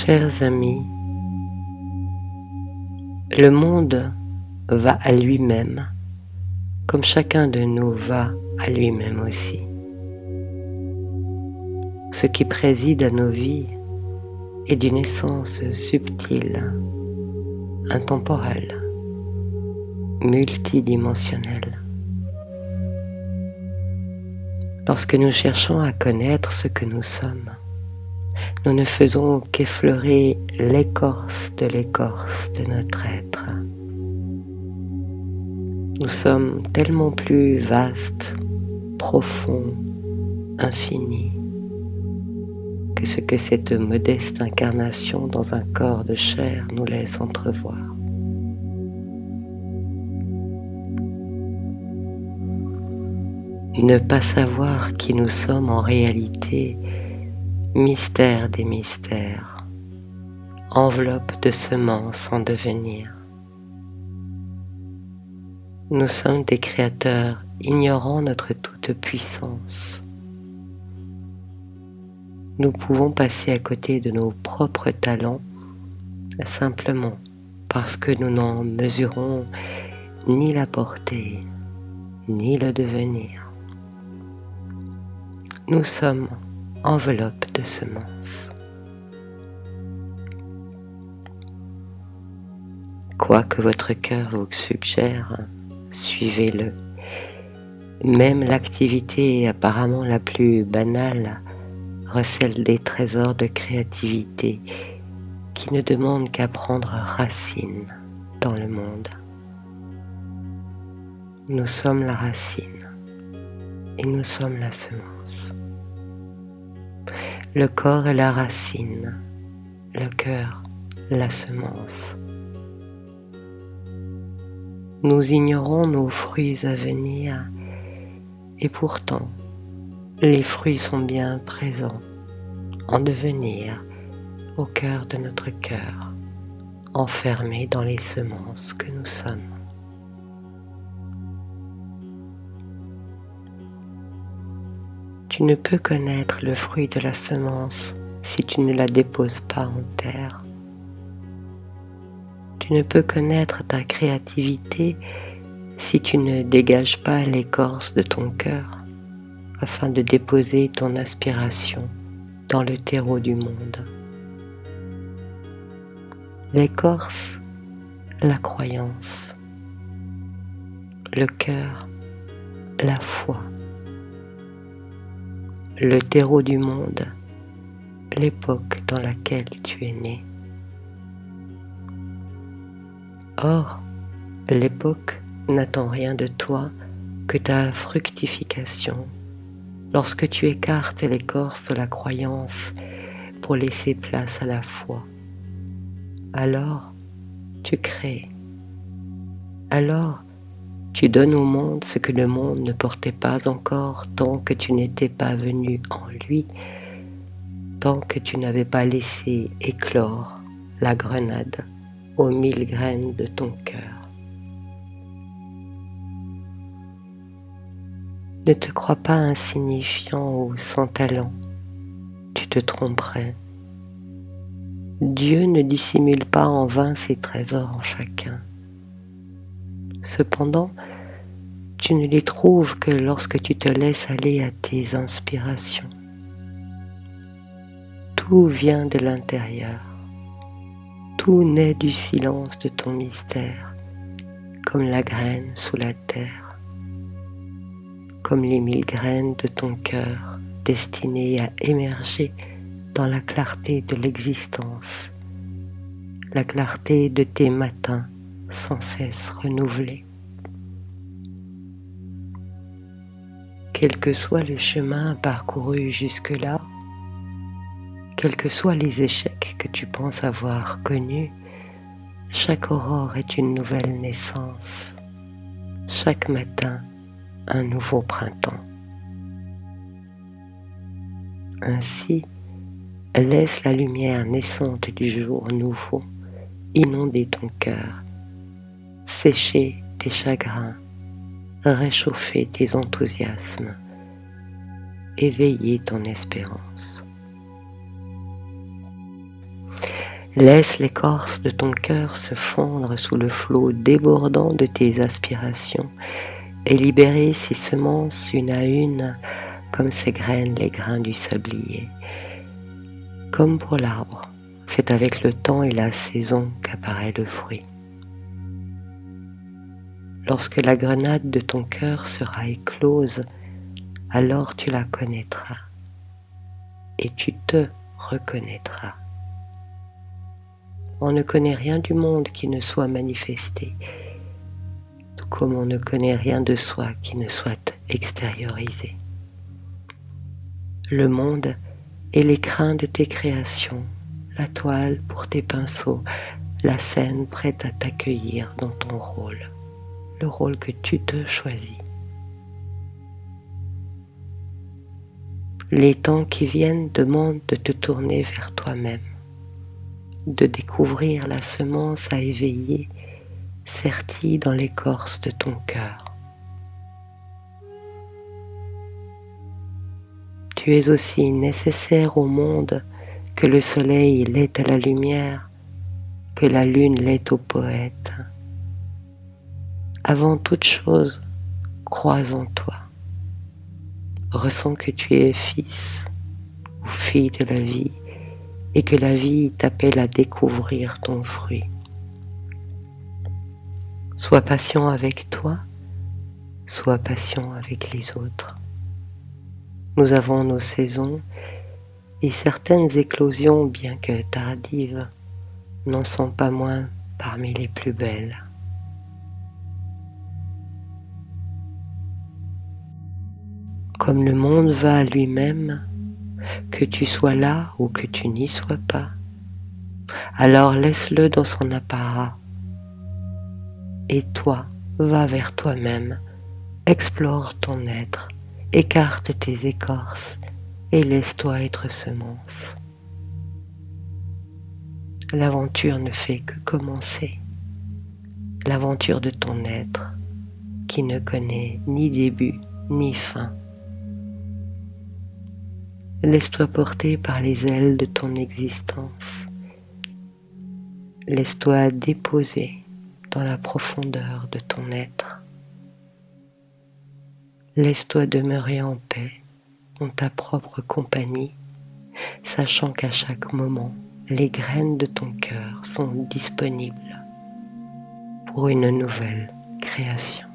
Chers amis, le monde va à lui-même, comme chacun de nous va à lui-même aussi. Ce qui préside à nos vies est d'une essence subtile, intemporelle, multidimensionnelle. Lorsque nous cherchons à connaître ce que nous sommes, nous ne faisons qu'effleurer l'écorce de notre être. Nous sommes tellement plus vastes, profonds, infinis, que ce que cette modeste incarnation dans un corps de chair nous laisse entrevoir. Ne pas savoir qui nous sommes en réalité, mystère des mystères, enveloppe de semences en devenir. Nous sommes des créateurs ignorant notre toute-puissance. Nous pouvons passer à côté de nos propres talents simplement parce que nous n'en mesurons ni la portée, ni le devenir. Nous sommes enveloppe de semences. Quoi que votre cœur vous suggère, suivez-le. Même l'activité apparemment la plus banale recèle des trésors de créativité qui ne demandent qu'à prendre racine dans le monde. Nous sommes la racine et nous sommes la semence. Le corps est la racine, le cœur la semence. Nous ignorons nos fruits à venir et pourtant les fruits sont bien présents, en devenir, au cœur de notre cœur, enfermés dans les semences que nous sommes. Tu ne peux connaître le fruit de la semence si tu ne la déposes pas en terre. Tu ne peux connaître ta créativité si tu ne dégages pas l'écorce de ton cœur afin de déposer ton aspiration dans le terreau du monde. L'écorce, la croyance, le cœur, la foi. Le terreau du monde, l'époque dans laquelle tu es né. Or, l'époque n'attend rien de toi que ta fructification, lorsque tu écartes l'écorce de la croyance pour laisser place à la foi. Alors, tu crées. Alors, tu donnes au monde ce que le monde ne portait pas encore tant que tu n'étais pas venu en lui, tant que tu n'avais pas laissé éclore la grenade aux 1000 graines de ton cœur. Ne te crois pas insignifiant ou sans talent, tu te tromperais. Dieu ne dissimule pas en vain ses trésors en chacun. Cependant, tu ne les trouves que lorsque tu te laisses aller à tes inspirations. Tout vient de l'intérieur. Tout naît du silence de ton mystère, comme la graine sous la terre, comme les 1000 graines de ton cœur destinées à émerger dans la clarté de l'existence, la clarté de tes matins sans cesse renouvelés. Quel que soit le chemin parcouru jusque-là, quels que soient les échecs que tu penses avoir connus, chaque aurore est une nouvelle naissance, chaque matin un nouveau printemps. Ainsi, laisse la lumière naissante du jour nouveau inonder ton cœur, sécher tes chagrins, réchauffer tes enthousiasmes, éveiller ton espérance. Laisse l'écorce de ton cœur se fondre sous le flot débordant de tes aspirations et libérer ces semences une à une comme ces graines les grains du sablier. Comme pour l'arbre, c'est avec le temps et la saison qu'apparaît le fruit. Lorsque la grenade de ton cœur sera éclose, alors tu la connaîtras et tu te reconnaîtras. On ne connaît rien du monde qui ne soit manifesté, tout comme on ne connaît rien de soi qui ne soit extériorisé. Le monde est l'écrin de tes créations, la toile pour tes pinceaux, la scène prête à t'accueillir dans ton rôle, le rôle que tu te choisis. Les temps qui viennent demandent de te tourner vers toi-même, de découvrir la semence à éveiller sertie dans l'écorce de ton cœur. Tu es aussi nécessaire au monde que le soleil l'est à la lumière, que la lune l'est au poète. Avant toute chose, crois en toi. Ressens que tu es fils ou fille de la vie et que la vie t'appelle à découvrir ton fruit. Sois patient avec toi, sois patient avec les autres. Nous avons nos saisons et certaines éclosions, bien que tardives, n'en sont pas moins parmi les plus belles. Comme le monde va à lui-même, que tu sois là ou que tu n'y sois pas, alors laisse-le dans son apparat. Et toi, va vers toi-même, explore ton être, écarte tes écorces et laisse-toi être semence. L'aventure ne fait que commencer, l'aventure de ton être qui ne connaît ni début ni fin. Laisse-toi porter par les ailes de ton existence. Laisse-toi déposer dans la profondeur de ton être. Laisse-toi demeurer en paix, en ta propre compagnie, sachant qu'à chaque moment, les graines de ton cœur sont disponibles pour une nouvelle création.